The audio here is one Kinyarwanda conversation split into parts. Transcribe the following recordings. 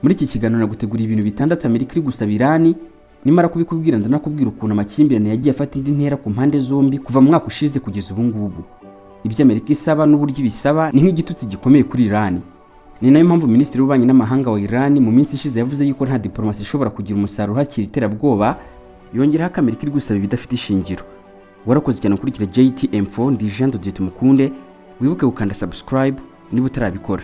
Muri iki kiganiro nagutegura ibintu bitandatu Amerika iri gusaba Iran, nimara kubikubwira ndanakubwira ukuntu amakimbirane yagiye afata indi ntera ku mpande zombi kuva mu mwaka ushize kugeza ubu ngubu. Ibyo Amerika isaba n'uburyo ibisaba ni nk'igitutsi gikomeye kuri Iran. Ni nayo mpamvu Minisitiri w'Ububanyi n'Amahanga wa Iran mu minsi ishize yavuze yuko nta diplomasi ishobora kugira umusaruro hakiri iterabwoba, yongeraho ko Amerika iri gusaba ibidafite ishingiro. Warakoze cyane kurikira JTM4 ndi Jean de Dieu Tumukunde, wibuke gukanda subscribe niba utarabikora.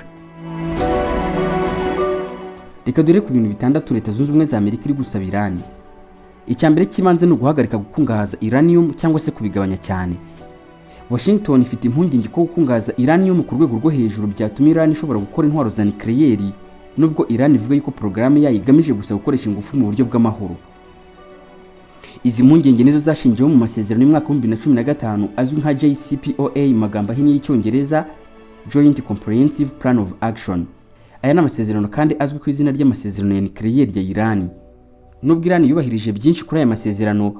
Reka dore ku bintu bitandatu Leta Zunze Ubumwe za Amerika iri gusaba Iran. Icyambere kibanze no guhagarika gukungahaza uranium cyangwa se kubigabanya cyane. Washington ifite impungenge ko gukungahaza uranium ku rwego rwo hejuru byatuma Iran ishobora gukora intwaro za nucleaire, nubwo Iran ivuga yuko porogaramu yayo igamije gusa gukoresha ingufu mu buryo bw'amahoro. Izi mpungenge nizo zashingiyeho mu masezerano y'umwaka wa 2015 azwi nka JCPOA magambo ahinnye y'Icyongereza, Joint Comprehensive Plan of Action. Aya n'amasezerano kandi azwi ku izina ry'amasezerano ya nucleaire ya Iran. Nubwo Iran yubahirije byinshi kuri aya masezerano,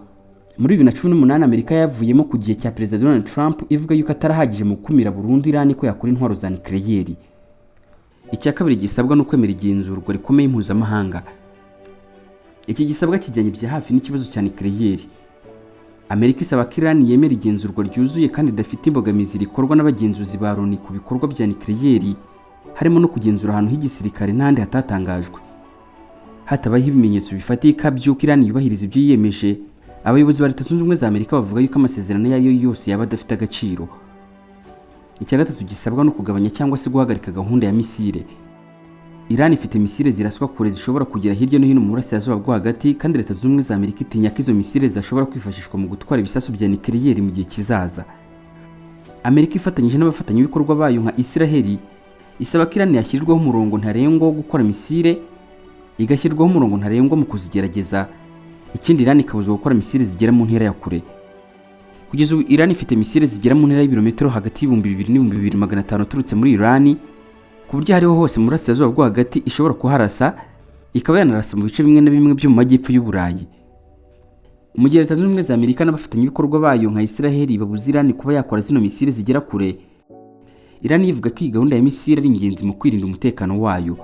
muri 2018 Amerika yavuyemo ku gihe cya Perezida Donald Trump ivuga yuko atarahagije mu kumira burundu Iran ko yakora intwaro za nucleaire. Icya kabiri gisabwa no kwemera igenzurwa rikomeye mpuzamahanga. Iki gisabwa kijyanye bya hafi n'ikibazo cya nucleaire. Amerika isaba ko Iran yemera igenzurwa ryuzuye kandi idafite imbogamizi rikorwa n'abagenzuzi ba Loni ku bikorwa bya nucleaire, harimo no kugenzura ahantu h'igisirikare n'ahandi hatatangajwe. Hatabayeho ibimenyetso bifatika by'uko Iran yubahiriza ibyo yiyemeje, abayobozi ba Leta Zunze Ubumwe za Amerika bavuga yuko amasezerano yayo yose yaba adafite agaciro. Icya gatatu gisabwa no kugabanya cyangwa se guhagarika gahunda ya misile. Iran ifite misile ziraswa kure zishobora kugera hirya no hino mu burasirazuba bwo hagati, kandi Leta Zunze Ubumwe za Amerika itinya ko izo misile zashobora kwifashishwa mu gutwara ibisasu bya nucleaire mu gihe kizaza. Amerika ifatanyije n'abafatanyabikorwa bayo nka Israel isaba ko Iran yashyirirwaho umurongo ntarengwa wo gukora misile, igashyirwaho umurongo ntarengwa mu kuzigerageza. Ikindi Iran ikabuzwa gukora misile zigera mu ntera ya kure. Kugeza ubu Iran ifite misile zigera mu ntera y'ibirometero hagati y'ibihumbi 2 n'ibihumbi 2500 turutse muri Iran, ku buryo hariho hose mu burasirazuba bwo hagati ishobora kuharasa, ikaba yanarasa mu bice bimwe na bimwe byo mu majyepfo y'Uburayi. Mu gihe Leta Zunze Ubumwe za Amerika n'abafatanyabikorwa bayo nka Israel babuza Iran kuba yakora zino misile zigera kure, Iran yivuga ko iyi gahunda ya misile ari ingenzi mu kwirinda umutekano wayo.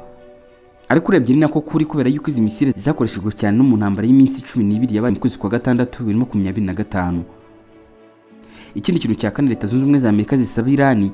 Ariko urebye ni nako kuri kubera yuko izi misile zakoreshejwe cyane no mu ntambara y'iminsi 12 yabaye mu kwezi kwa gatandatu 2025. Ikindi kintu cya kane Leta Zunze Ubumwe za Amerika zisaba Iran,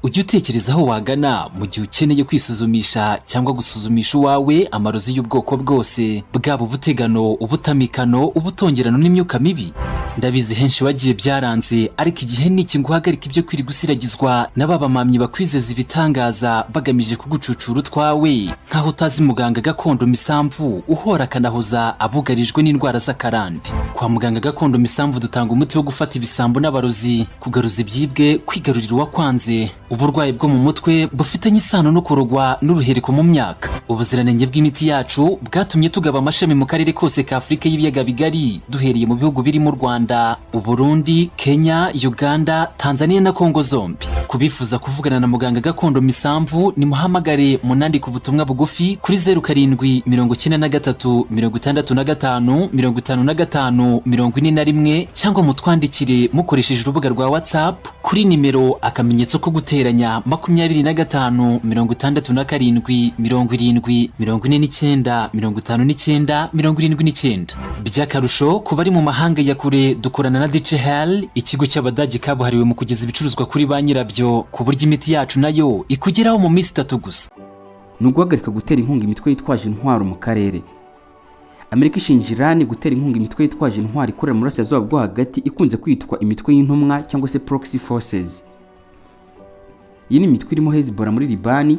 ujye utekereza aho wagana mu gihe ukeneye kwisuzumisha cyangwa gusuzumisha uwawe amarozi y'ubwoko bwose, bwabo ubutegano, ubutamikano, ubutongerano n'imyuka mibi. Ndabizi henshi wagiye byaranze, ariko igihe niki nguhagarika ibyo kwiri gusiragizwa n'ababamamyi bakwizeza ibitangaza bagamije kugucucura utwawe, nkaho utazi muganga gakondo Misamvu uhora kanahoza abugarijwe n'indwara z'akarande. Kwa muganga gakondo Misamvu dutanga umuti wo gufata ibisambo n'abarozi, kugaruza ibyibwe, kwigarurira uwakwanze, uburwayi bwo mu mutwe bufitanye isano no kurogwa n'uruhereko mu myaka. Ubuziranenge bw'imiti yacu bwatumye tugaba amashami mu karere kose ka Afurika y'ibiyaga bigari, duhereye mu bihugu birimo Rwanda, Uburundi, Kenya, Uganda, Tanzania na Kongo zombi. Kubifuza kuvugana na muganga gakondo Misamvu ni muhamagare munandika ubutumwa bugufi kuri 0793 65 55 41 cyangwa mutwandikire mukoresheje urubuga rwa WhatsApp kuri nimero akamenyetso ko guteranya 25 67 70 49 59 79. By'akarusho ku bari mu mahanga ya kure dukorana na DHL, ikigo cy'Abadage kabuhariwe mu kugeza ibicuruzwa kuri ba nyirabyo, ku buryo imiti yacu nayo ikugeraho mu minsi 3 gusa. Nuguhagarika gutera inkunga imitwe yitwaje intwaro mu karere. Amerika ishinja Iran gutera inkunga imitwe yitwaje intwaro ikorera mu burasirazuba bwo hagati ikunze kwitwa imitwe y'intumwa cyangwa se proxy forces. Iyi ni imitwe irimo Hezbollah muri Libani,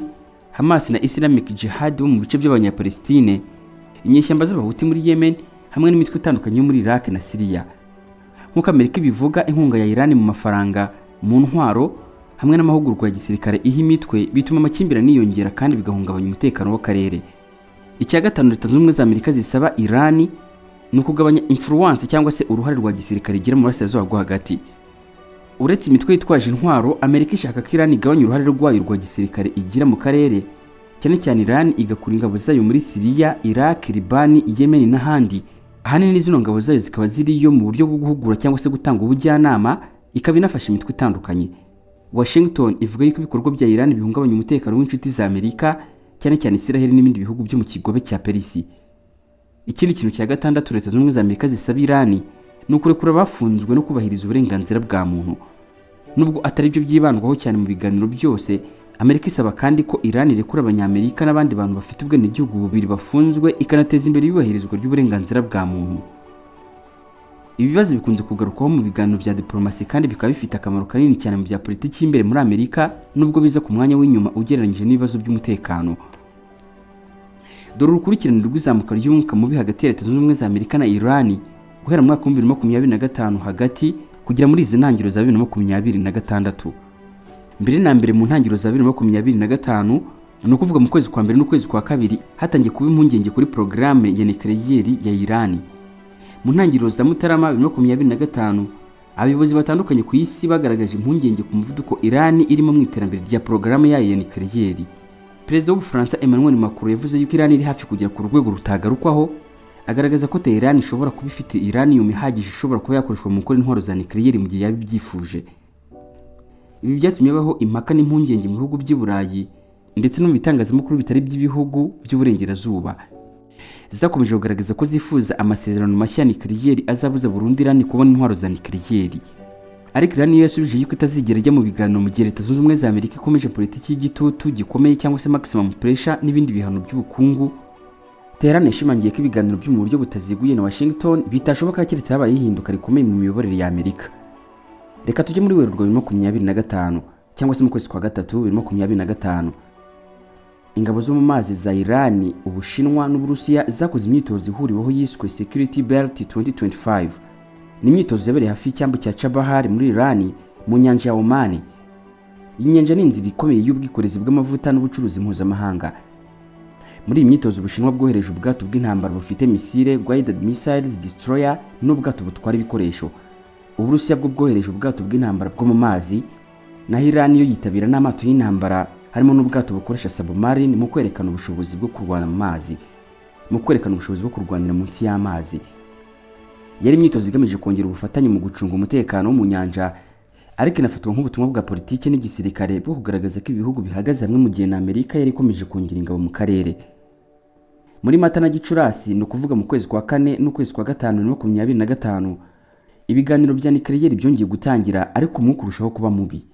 Hamas na Islamic Jihad bo mu bice by'Abanyapalestine, inyeshyamba z'Abahuti muri Yemen, hamwe n'imitwe itandukanye yo muri Iraq na Syria. Nk'uko Amerika bivuga, inkunga ya Iran mu mafaranga, mu ntwaro hamwe n'amahugurwa ya gisirikare iha imitwe bituma amakimbirane yiyongera kandi bigahungabanya umutekano w'akarere. Icya gatanu Leta Zunze Ubumwe za Amerika zisaba Iran ni ukugabanya influence cyangwa se uruhare rwa gisirikare igira mu burasirazuba bwo hagati. Uretse imitwe yitwaje intwaro, Amerika ishaka ko Iran igabanya uruhare rwayo rwa gisirikare igira mu karere, cyane cyane Iran igakura ingabo zayo muri Syria, Iraq, Libani, Yemen n'ahandi. Ahanini zino ngabo zayo zikaba ziriyo mu buryo bwo guhugura cyangwa se gutanga ubujyanama, ikaba inafasha imitwe itandukanye. Washington ivuga yuko ibikorwa bya Iran bihungabanya umutekano w'inshuti za Amerika, cyane cyane Israel n'ibindi bihugu byo mu kigobe cya Perisi. Ikindi kintu cya gatandatu Leta Zunze Ubumwe za Amerika zisaba Irani ni ukurekura abafunzwe no kubahiriza uburenganzira bwa muntu. Nubwo atari byo byibandwaho cyane mu biganiro byose, Amerika isaba kandi ko Irani irekura abanyamerika n'abandi bantu bafite ubwenegihugu bubiri bafunzwe, ikanateza imbere iyubahirizwa ry'uburenganzira bwa muntu. Ibi bibazo bikunze kugarukwaho mu biganiro bya diplomasi kandi bikaba bifite akamaro kanini cyane mu bya politiki y'imbere muri Amerika, nubwo biza ku mwanya w'inyuma ugereranyije n'ibibazo by'umutekano. Dore urukurikirane rw'izamuka ry'umwuka mubi hagati ya Leta Zunze Ubumwe za Amerika na Irani guhera mu mwaka wa 2025 hagati kugera muri izi ntangiriro za 2026. Mbere na mbere mu ntangiriro za 2025, ni ukuvuga mu kwezi kwa mbere n'ukwezi kwa kabiri, hatangiye kuba impungenge kuri porogaramu ya nucleaire ya Irani. Mu ntangiriro za Mutarama 2025, abayobozi batandukanye ku isi bagaragaje impungenge ku muvuduko Irani irimo mu iterambere rya porogaramu yayo ya nucleaire. Perezida w'Ubufaransa Emmanuel Macron yavuze yuko Irani iri hafi kugera ku rwego rutagarukwaho, agaragaza ko Tehran ishobora kuba ifite uranium ihagije ishobora kuba yakoreshwa mu gukora intwaro za nucleaire mu gihe yabibyifuje. Ibi byatumye baho impaka n'impungenge mu bihugu by'i Burayi ndetse no mu bitangazamakuru bitari by'ibihugu by'uburengerazuba. Zakomeje kugaragaza ko zifuza amasezerano mashya nucleaire azabuza Burundi Irani kubona intwaro za nucleaire. Ariko Irani yasubije yuko itazigera ijya mu biganiro mu gihe Leta Zunze Ubumwe za Amerika ikomeje politiki y'igitutu gikomeye cyangwa se maximum pressure n'ibindi bihano by'ubukungu. Tehran yashimangiye ko ibiganiro byo mu buryo butaziguye na Washington bitashoboka keretse habaye ihinduka rikomeye mu miyoborere ya Amerika. Reka tujye muri Werurwe 2025 cyangwa se mu kwezi kwa gatatu 2025. Ingabo zo mu mazi za Irani, Ubushinwa n'Uburusiya zakoze imyitozo ihuriweho yiswe Security Belt 2025. Ni imyitozo yabereye hafi y'icyambu cya Chabahar muri Irani mu nyanja ya Oman. Iyi nyanja ni inzira ikomeye y'ubwikorezi bw'amavuta n'ubucuruzi mpuzamahanga. Muri iyi myitozo Ubushinwa bwohereje ubwato bw'intambara bufite misile guided missiles destroyer n'ubwato butwara ibikoresho. Uburusiya bwo bwohereje ubwato bw'intambara bwo mu mazi, naho Irani yo yitabira n'amato y'intambara harimo n'ubwato bukoresha submarine mu kwerekana ubushobozi bwo kurwana mu mazi, mu kwerekana ubushobozi bwo kurwanira munsi y'amazi. Yari imyitozo igamije kongera ubufatanye mu gucunga umutekano wo mu nyanja, ariko inafatwa nk'ubutumwa bwa politiki n'igisirikare bwo kugaragaza ko ibihugu bihagaze hamwe mu gihe na Amerika yari ikomeje kongera ingabo mu karere. Muri Mata na Gicurasi, ni ukuvuga mu kwezi kwa kane n'ukwezi kwa gatanu 2025, ibiganiro bya nucleaire byongeye gutangira, ariko umwuka urushaho kuba mubi.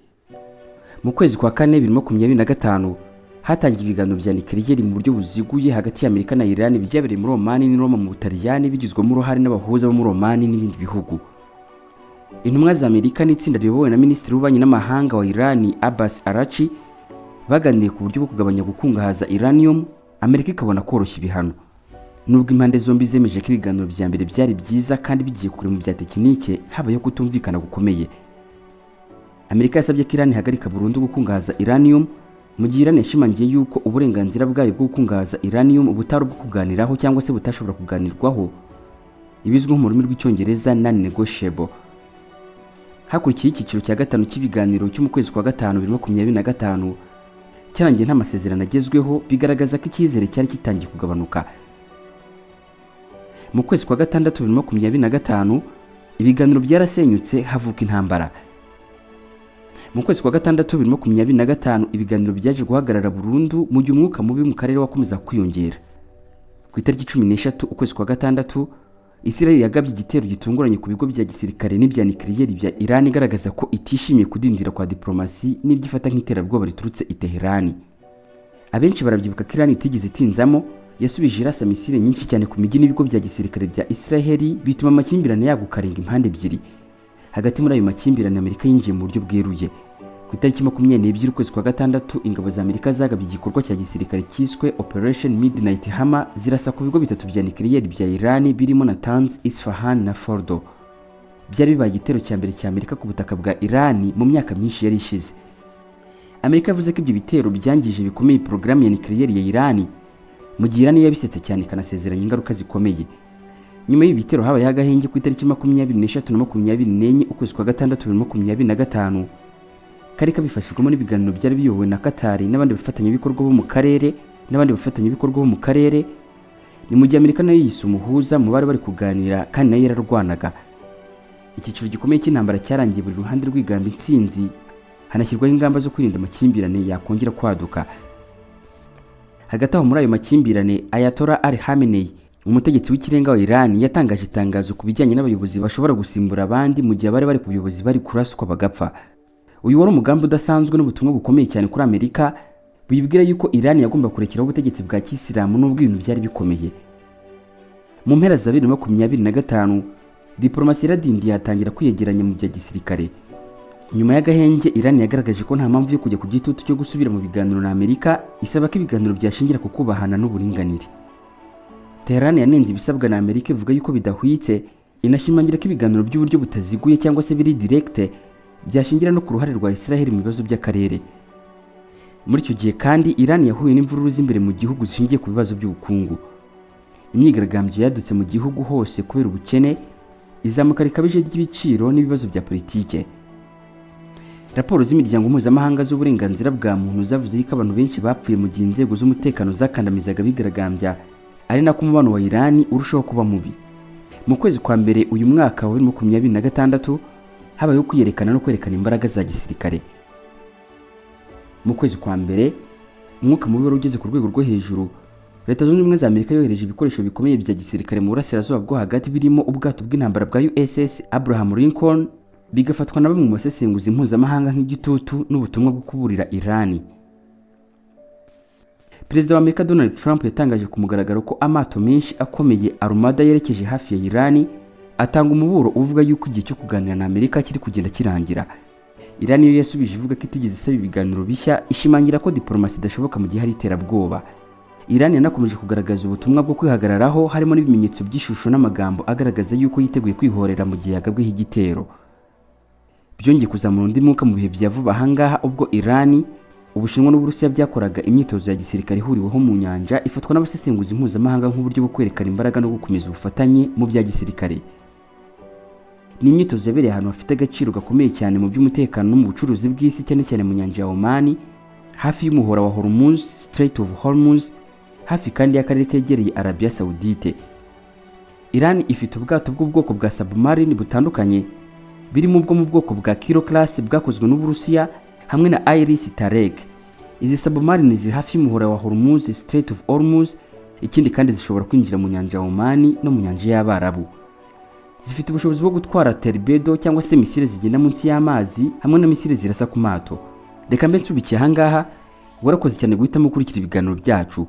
Mu kwezi kwa kane 2025 hatangiye ibiganiro bya nucleaire mu buryo buziguye hagati ya Amerika na Iran byabereye muri Oman ni Roma mu Butaliyani, bigizwemo uruhare n'abahuza bo muri Oman n'ibindi bihugu. Intumwa za Amerika n'itsinda riyobowe na Minisitiri w'Ububanyi n'Amahanga wa Iran Abbas Araghchi baganiriye ku buryo bwo kugabanya gukungahaza uranium, Amerika ikabona koroshya ibihano. Nubwo impande zombi zemeje ko ibiganiro bya mbere byari byiza kandi bigiye kure mu bya tekinike, habayeho kutumvikana gukomeye. Amerika yasabye ko Iran ihagarika burundu gukungahaza uranium, mu gihe Iran yashimangiye yuko uburenganzira bwayo bwo gukungahaza uranium butari bwo kuganiraho cyangwa se butashobora kuganirwaho, ibizwi mu rurimi rw'icyongereza non-negotiable. Hakurikiye icyiciro cya gatanu cy'ibiganiro cyo mu kwezi kwa gatanu 2025 cyarangiye nta masezerano agezweho, bigaragaza ko icyizere cyari kitangiye kugabanuka. Mu kwezi kwa gatandatu 2025 ibiganiro byarasenyutse havuka intambara. Mu kwezi kwa gatandatu 2025 ibiganiro byaje guhagarara burundu mu gihe umwuka mubi mu karere wakomeza kwiyongera. Ku itariki 13 ukwezi kwa gatandatu, Israel yagabye igitero gitunguranye ku bigo bya gisirikare n'ibya nucleaire bya Iran, igaragaza ko itishimiye kudindira kwa diplomasi n'ibyifata nk'iterabwoba riturutse i Tehran. Abenshi barabyibuka ko Iran itigeze itinzamo, yasubije irasa misile nyinshi cyane ku mijyi n'ibigo bya gisirikare bya Israel, bituma amakimbirane yagukaringa impande ebyiri. Hagati muri ayo makimbirane Amerika yinjiye mu buryo bweruye. Ku itariki 22 ukwezi kwa gatandatu, ingabo za Amerika zagabye igikorwa cya gisirikare cyiswe Operation Midnight Hammer, zirasa ku bigo bitatu bya nucleaire bya Iran birimo Natanz, Isfahan na Fordo. Byari bibaye igitero cya mbere cya Amerika ku butaka bwa Iran mu myaka myinshi yari ishize. Amerika yavuze ko ibyo bitero byangije bikomeye porogaramu ya nucleaire ya Iran, mu gihe Iran yabisetse cyane kanasezeranya ingaruka zikomeye. Nyuma y'ibi bitero habaye agahenge ku itariki 23 na 24 ukwezi kwa gatandatu 2025, kari kabifashijwemo n'ibiganiro byari biyobowe na Qatar n'abandi bafatanyabikorwa bo mu karere. Ni mu gihe Amerika nayo yise umuhuza mu bari kuganira kandi nayo yararwanaga. Icyiciro gikomeye cy'intambara cyarangiye buri ruhande rwigamba intsinzi, hanashyirwaho ingamba zo kwirinda amakimbirane yakongera kwaduka. Hagati aho muri ayo makimbirane, Ayatollah Ali Khamenei, umutegetsi w'ikirenga wa Iran, yatangaje itangazo ku bijyanye n'abayobozi bashobora gusimbura abandi mu gihe bari ku buyobozi bari kuraswa bagapfa. Uyu wari umugambi udasanzwe n'ubutumwa bukomeye cyane kuri Amerika bibwira yuko Iran yagomba kurekeraho ubutegetsi bwa Kisilamu n'ubwo ibintu byari bikomeye. Mu mpera za 2025 diplomasi yaradindiye yatangira kwiyegeranya mu bya gisirikare. Nyuma y'agahenge, Iran yagaragaje ko nta mpamvu yo kujya ku gitutu cyo gusubira mu biganiro na Amerika, isaba ko ibiganiro byashingira ku kubahana n'uburinganire. Tehran yanenze ibisabwa na Amerika, ivuga yuko bidahwitse, inashimangira ko ibiganiro by'uburyo butaziguye cyangwa se biri direct byashingira no ku ruhare rwa Israel mu bibazo by'akarere. Muri icyo gihe kandi Iran yahuye n'imvururu z'imbere mu gihugu zishingiye ku bibazo by'ubukungu. Imyigaragambyo yadutse mu gihugu hose kubera ubukene, izamuka rikabije ry'ibiciro n'ibibazo bya politike. Raporo z'imiryango mpuzamahanga z'uburenganzira bwa muntu zavuze ko abantu benshi bapfuye mu gihe inzego z'umutekano zakandamizaga bigaragambya, ari nako umubano wa Iran urushaho kuba mubi. Mu kwezi kwa mbere uyu mwaka wa 2026 habayeho kwiyerekana no kwerekana imbaraga za gisirikare. Mu kwezi kwa mbere umwuka mubi wari ugeze ku rwego rwo hejuru. Leta Zunze Ubumwe za Amerika yohereje ibikoresho bikomeye bya gisirikare mu burasirazuba bwo hagati, birimo ubwato bw'intambara bwa USS Abraham Lincoln, bigafatwa na bamwe mu basesenguzi mpuzamahanga nk'igitutu n'ubutumwa bwo kuburira Iran. Perezida wa Amerika Donald Trump yatangaje ku mugaragaro ko amato menshi akomeye arumada yerekeje hafi ya Iran, atanga umuburo uvuga yuko igihe cyo kuganira na Amerika kiri kugenda kirangira. Iran yo yasubije ivuga ko itigeze isaba ibiganiro bishya, ishimangira ko diplomasi idashoboka mu gihe hari iterabwoba. Iran yanakomeje kugaragaza ubutumwa bwo kwihagararaho, harimo n'ibimenyetso by'ishusho n'amagambo agaragaza yuko yiteguye kwihorera mu gihe yagabweho igitero. Byongeye kuzamura undi mwuka mu bihe bya vuba ahangaha, ubwo Iran, Ubushinwa n'Uburusiya byakoraga imyitozo ya gisirikare ihuriweho mu nyanja, ifatwa n'abasesenguzi mpuzamahanga nk'uburyo bwo kwerekana imbaraga no gukomeza ubufatanye mu bya gisirikare. Ni imyitozo yabereye ahantu hafite agaciro gakomeye cyane mu by'umutekano no mu bucuruzi bw'isi, cyane cyane mu nyanja ya Oman, hafi y'umuhora wa Hormuz, Strait of Hormuz, hafi kandi y'akarere kegereye Arabia Saudite. Iran ifite ubwato bw'ubwoko bwa submarine butandukanye, birimo ubwo mu bwoko bwa Kilo class bwakozwe n'Uburusiya hamwe na Iris Tarek. Izi submarine ziri hafi y'umuhora wa Hormuz, Strait of Hormuz, ikindi kandi zishobora kwinjira mu nyanja ya Oman no mu nyanja y'Abarabu. Zifite ubushobozi bwo gutwara torpedo cyangwa se misile zigenda munsi y'amazi hamwe na misile zirasa ku mato. Reka mbe nsubikiye ahangaha, warakoze cyane guhitamo kurikira ibiganiro byacu.